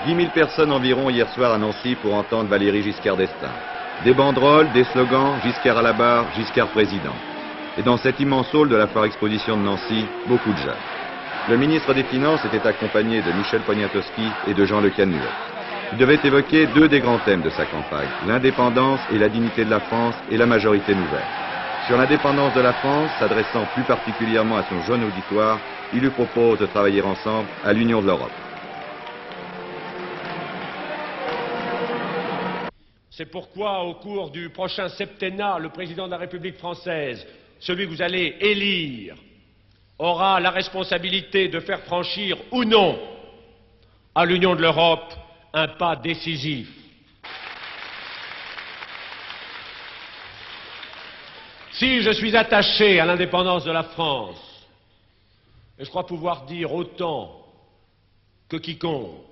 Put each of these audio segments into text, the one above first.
10 000 personnes environ hier soir à Nancy pour entendre Valéry Giscard d'Estaing. Des banderoles, des slogans, Giscard à la barre, Giscard président. Et dans cet immense hall de la Foire Exposition de Nancy, beaucoup de jeunes. Le ministre des Finances était accompagné de Michel Poniatowski et de Jean Le Canuet. Il devait évoquer deux des grands thèmes de sa campagne, l'indépendance et la dignité de la France et la majorité nouvelle. Sur l'indépendance de la France, s'adressant plus particulièrement à son jeune auditoire, il lui propose de travailler ensemble à l'Union de l'Europe. C'est pourquoi, au cours du prochain septennat, le président de la République française, celui que vous allez élire, aura la responsabilité de faire franchir ou non à l'Union de l'Europe un pas décisif. Si je suis attaché à l'indépendance de la France, et je crois pouvoir dire autant que quiconque,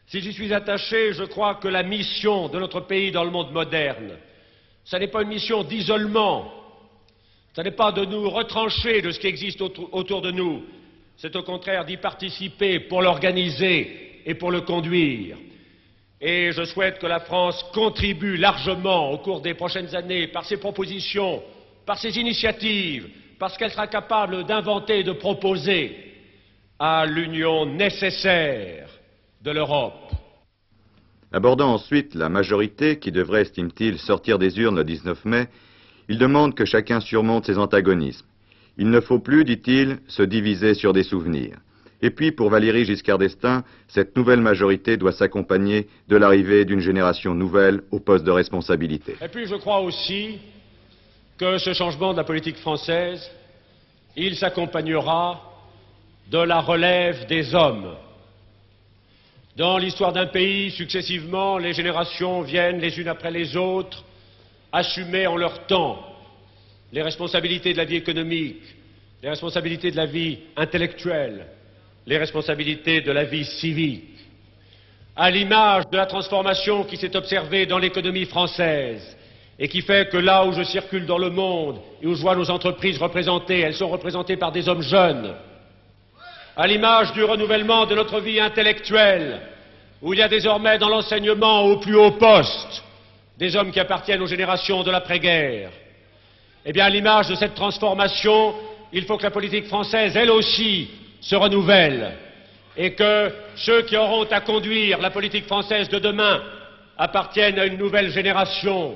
si j'y suis attaché, je crois que la mission de notre pays dans le monde moderne, ce n'est pas une mission d'isolement, ce n'est pas de nous retrancher de ce qui existe autour de nous, c'est au contraire d'y participer pour l'organiser et pour le conduire. Et je souhaite que la France contribue largement au cours des prochaines années par ses propositions, par ses initiatives, parce qu'elle sera capable d'inventer et de proposer à l'union nécessaire de l'Europe. Abordant ensuite la majorité qui devrait, estime-t-il, sortir des urnes le 19 mai, il demande que chacun surmonte ses antagonismes. Il ne faut plus, dit-il, se diviser sur des souvenirs. Et puis, pour Valéry Giscard d'Estaing, cette nouvelle majorité doit s'accompagner de l'arrivée d'une génération nouvelle au poste de responsabilité. Et puis, je crois aussi que ce changement de la politique française, il s'accompagnera de la relève des hommes. Dans l'histoire d'un pays, successivement, les générations viennent les unes après les autres assumer en leur temps les responsabilités de la vie économique, les responsabilités de la vie intellectuelle, les responsabilités de la vie civique. À l'image de la transformation qui s'est observée dans l'économie française et qui fait que là où je circule dans le monde et où je vois nos entreprises représentées, elles sont représentées par des hommes jeunes. À l'image du renouvellement de notre vie intellectuelle, où il y a désormais dans l'enseignement au plus haut poste des hommes qui appartiennent aux générations de l'après-guerre. Eh bien, à l'image de cette transformation, il faut que la politique française, elle aussi, se renouvelle et que ceux qui auront à conduire la politique française de demain appartiennent à une nouvelle génération